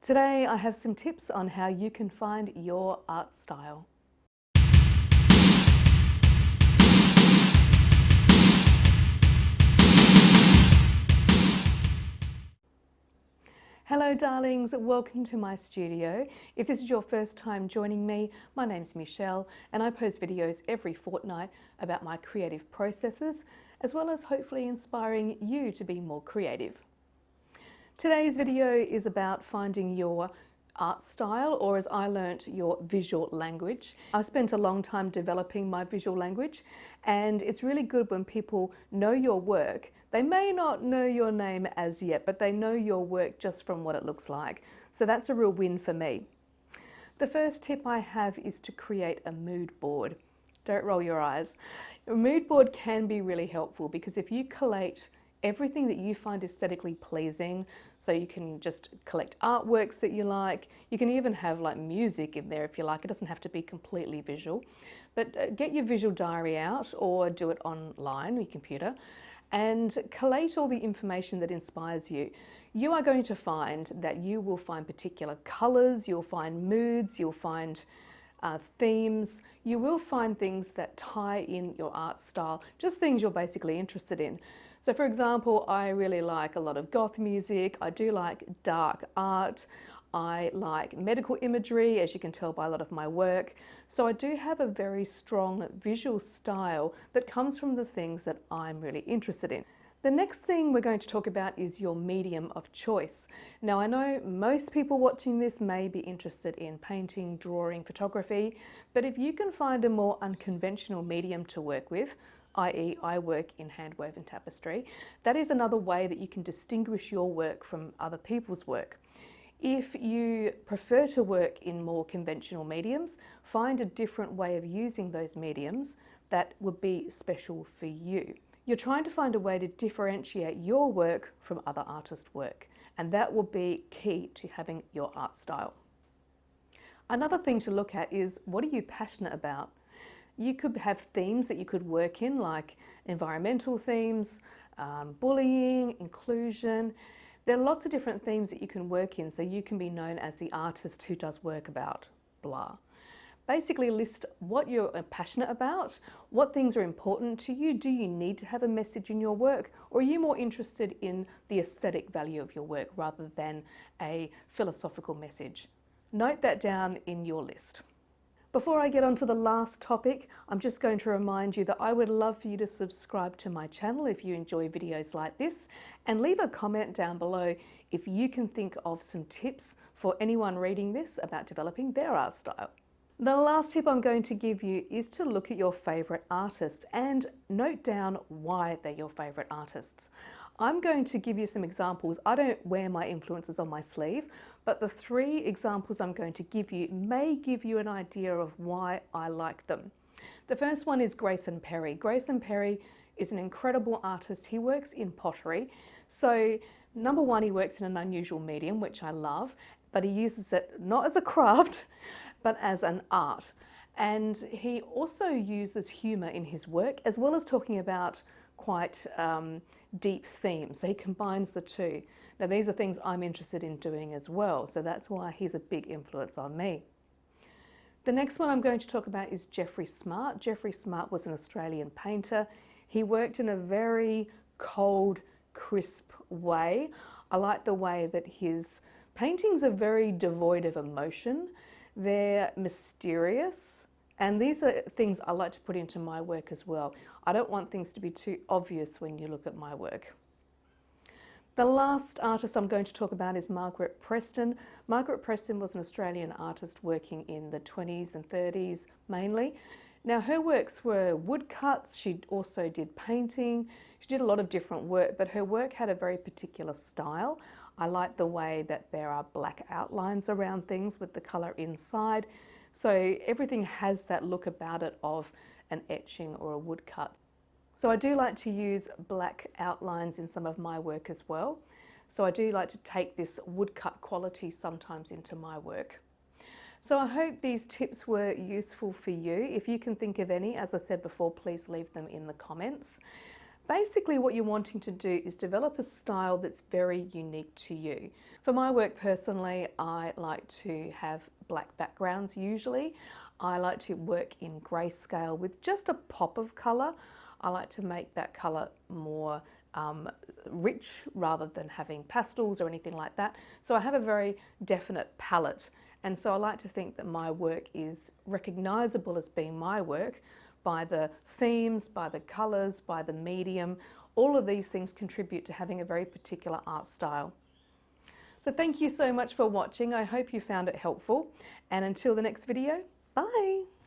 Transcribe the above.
Today I have some tips on how you can find your art style. Hello darlings, welcome to my studio. If this is your first time joining me, my name's Michelle and I post videos every fortnight about my creative processes, as well as hopefully inspiring you to be more creative. Today's video is about finding your art style, or as I learnt, your visual language. I've spent a long time developing my visual language, and it's really good when people know your work. They may not know your name as yet, but they know your work just from what it looks like. So that's a real win for me. The first tip I have is to create a mood board. Don't roll your eyes. A mood board can be really helpful because if you collate everything that you find aesthetically pleasing, so you can just collect artworks that you like. You can even have like music in there if you like. It doesn't have to be completely visual, but get your visual diary out or do it online, your computer, and collate all the information that inspires you. You are going to find that you will find particular colors, you'll find moods, you'll find themes, you will find things that tie in your art style, just things you're basically interested in. So for example, I really like a lot of goth music, I do like dark art, I like medical imagery, as you can tell by a lot of my work. So I do have a very strong visual style that comes from the things that I'm really interested in. The next thing we're going to talk about is your medium of choice. Now I know most people watching this may be interested in painting, drawing, photography, but if you can find a more unconventional medium to work with, i.e. I work in hand-woven tapestry, that is another way that you can distinguish your work from other people's work. If you prefer to work in more conventional mediums, find a different way of using those mediums that would be special for you. You're trying to find a way to differentiate your work from other artists' work, and that will be key to having your art style. Another thing to look at is, what are you passionate about? You could have themes that you could work in, like environmental themes, bullying, inclusion. There are lots of different themes that you can work in, so you can be known as the artist who does work about blah. Basically list what you're passionate about, what things are important to you. Do you need to have a message in your work, or are you more interested in the aesthetic value of your work rather than a philosophical message? Note that down in your list. Before I get on to the last topic, I'm just going to remind you that I would love for you to subscribe to my channel if you enjoy videos like this, and leave a comment down below if you can think of some tips for anyone reading this about developing their art style. The last tip I'm going to give you is to look at your favourite artists and note down why they're your favourite artists. I'm going to give you some examples. I don't wear my influences on my sleeve, but the 3 examples I'm going to give you may give you an idea of why I like them. The first one is Grayson Perry. Grayson Perry is an incredible artist. He works in pottery. So number one, he works in an unusual medium, which I love, but he uses it not as a craft, but as an art. And he also uses humour in his work, as well as talking about quite deep themes. So he combines the two. Now these are things I'm interested in doing as well, so that's why he's a big influence on me. The next one I'm going to talk about is Jeffrey Smart. Jeffrey Smart was an Australian painter. He worked in a very cold, crisp way. I like the way that his paintings are very devoid of emotion. They're mysterious, and these are things I like to put into my work as well. I don't want things to be too obvious when you look at my work. The last artist I'm going to talk about is Margaret Preston. Margaret Preston was an Australian artist working in the 20s and 30s mainly. Now her works were woodcuts, she also did painting, she did a lot of different work, but her work had a very particular style. I like the way that there are black outlines around things with the colour inside. So everything has that look about it of an etching or a woodcut. So I do like to use black outlines in some of my work as well. So I do like to take this woodcut quality sometimes into my work. So I hope these tips were useful for you. If you can think of any, as I said before, please leave them in the comments. Basically what you're wanting to do is develop a style that's very unique to you. For my work personally, I like to have black backgrounds usually. I like to work in grayscale with just a pop of colour. I like to make that colour more rich rather than having pastels or anything like that. So I have a very definite palette, and so I like to think that my work is recognisable as being my work by the themes, by the colours, by the medium. All of these things contribute to having a very particular art style. So thank you so much for watching. I hope you found it helpful, and until the next video, bye!